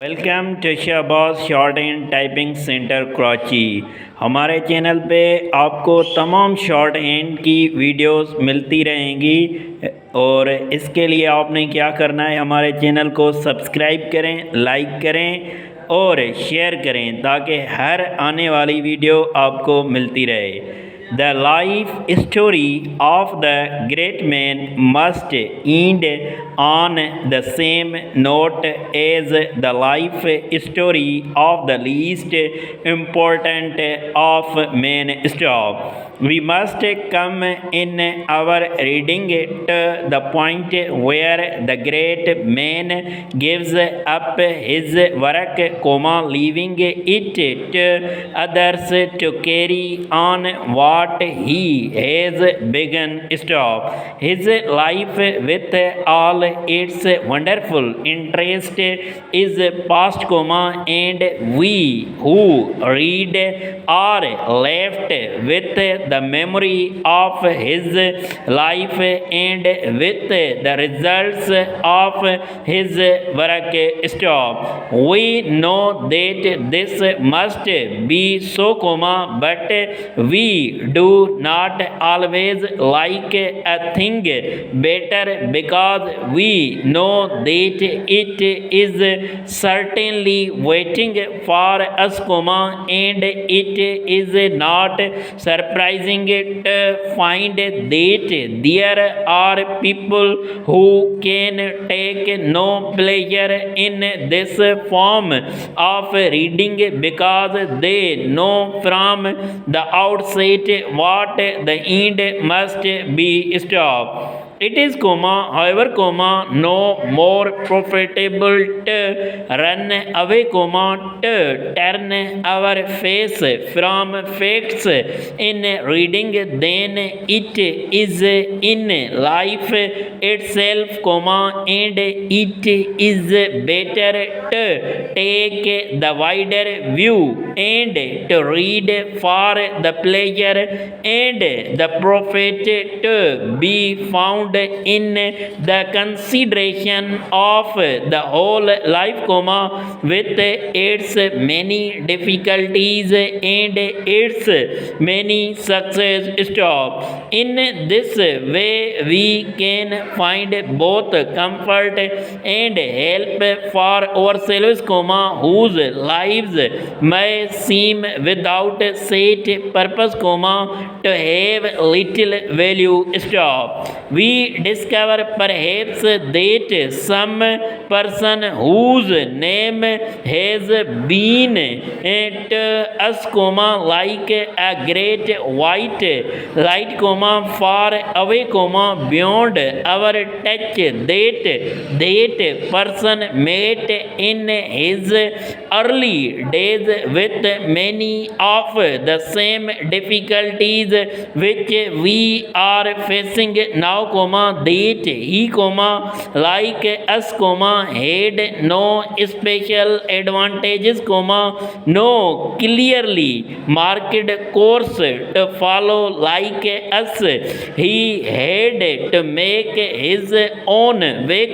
Welcome to Shahbaz short and typing centre Karachi. हमारे channel पे आपको तमाम शॉर्ट एंड की वीडियोस मिलती रहेंगी और इसके लिए आपने क्या करना है, हमारे चैनल को सब्सक्राइब करें, लाइक करें और शेयर करें ताकि हर आने वाली वीडियो आपको मिलती रहे। The life story of the great man must end on the same note as the life story of the least important of men stop. We must come in our reading to the point where the great man gives up his work, leaving it to others to carry on what he has begun. Stop. His life with all its wonderful interest is past, and we who read are left with the memory of his life and with the results of his work. Stop. We know that this must be so, but we do not always like a thing better because we know that it is certainly waiting for us, and it is not surprising to find that there are people who can take no pleasure in this form of reading because they know from the outset what the end must be. Stop. It is, however, no more profitable to run away, to turn our face from facts in reading than it is in life itself, and it is better to take the wider view and to read for the pleasure and the profit to be found in the consideration of the whole life, with its many difficulties and its many success. Stop. In this way, we can find both comfort and help for ourselves, whose lives may seem without set purpose, to have little value. Stop. We discover perhaps that some person whose name has been to us, like a great white light, far away, beyond our touch, that person met in his early days with many of the same difficulties which we are facing now, that he, like us, had no special advantages, no clearly marked course to follow like us. He had to make his own way,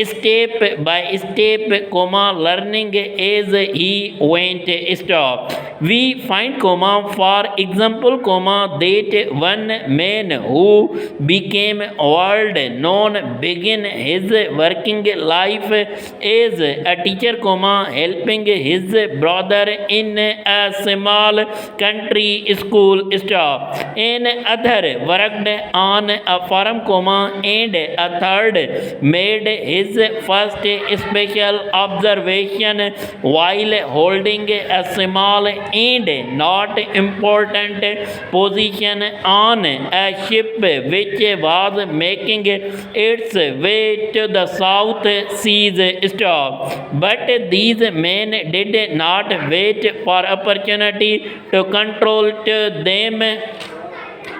step by step, learning as he went. Stop. We find, for example, that one man who became world known began his working life as a teacher, helping his brother in a small country school. Stop. Another worked on a farm, and a third made his first special observation while holding a small and not important position on a ship which was making its way to the South Seas. Stop. But these men did not wait for opportunity to control to them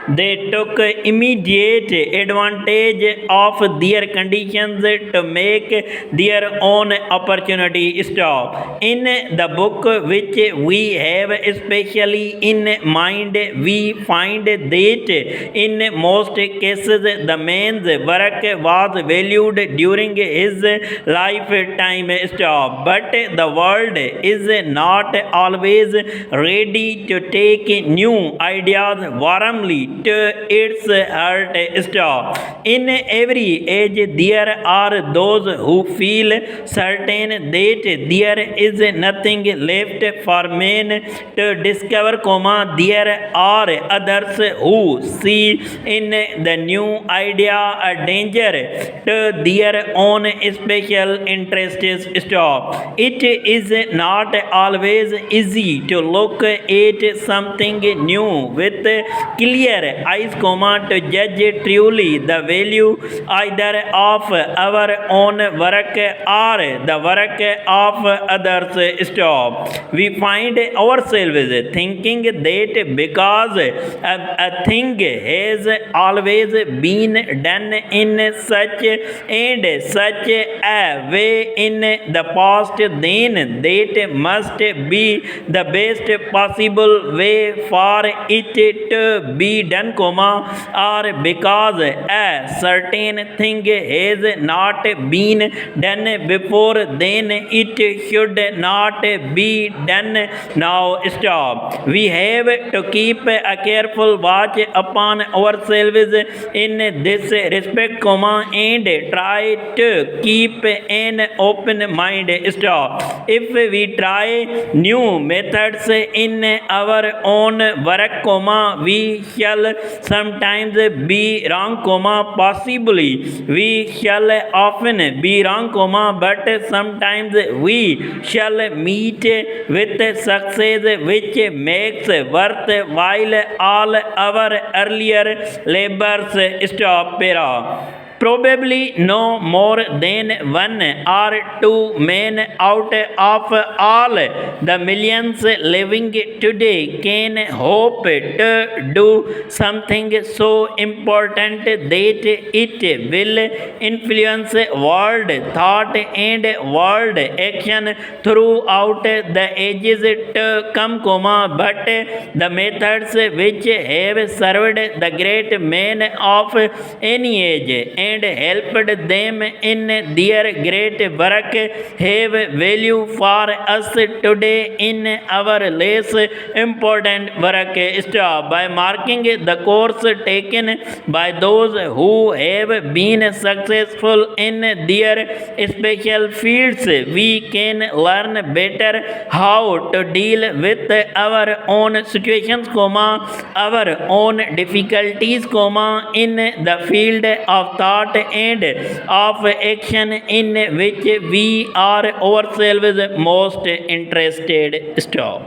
They took immediate advantage of their conditions to make their own opportunity. Stop. In the book which we have especially in mind, we find that in most cases the man's work was valued during his lifetime. Stop. But the world is not always ready to take new ideas warmly to its heart. Stop. In every age there are those who feel certain that there is nothing left for men to discover, there are others who see in the new idea a danger to their own special interests. Stop. It is not always easy to look at something new with clear eyes, to judge truly the value either of our own work or the work of others. Stop. We find ourselves thinking that because a thing has always been done in such and such a way in the past, then that must be the best possible way for it to be done, or because a certain thing has not been done before, then it should not be done now. Stop. We have to keep a careful watch upon ourselves in this respect, and try to keep an open mind. Stop. If we try new methods in our own work, we shall sometimes be wrong, possibly we shall often be wrong, but sometimes we shall meet with success which makes worthwhile all our earlier labors. Stop. Para. Probably no more than one or two men out of all the millions living today can hope to do something so important that it will influence world thought and world action throughout the ages to come, but the methods which have served the great men of any age and helped them in their great work have value for us today in our less important work. Stop. By marking the course taken by those who have been successful in their special fields, we can learn better how to deal with our own situations, our own difficulties, in the field of thought and of action in which we are ourselves most interested. Stop.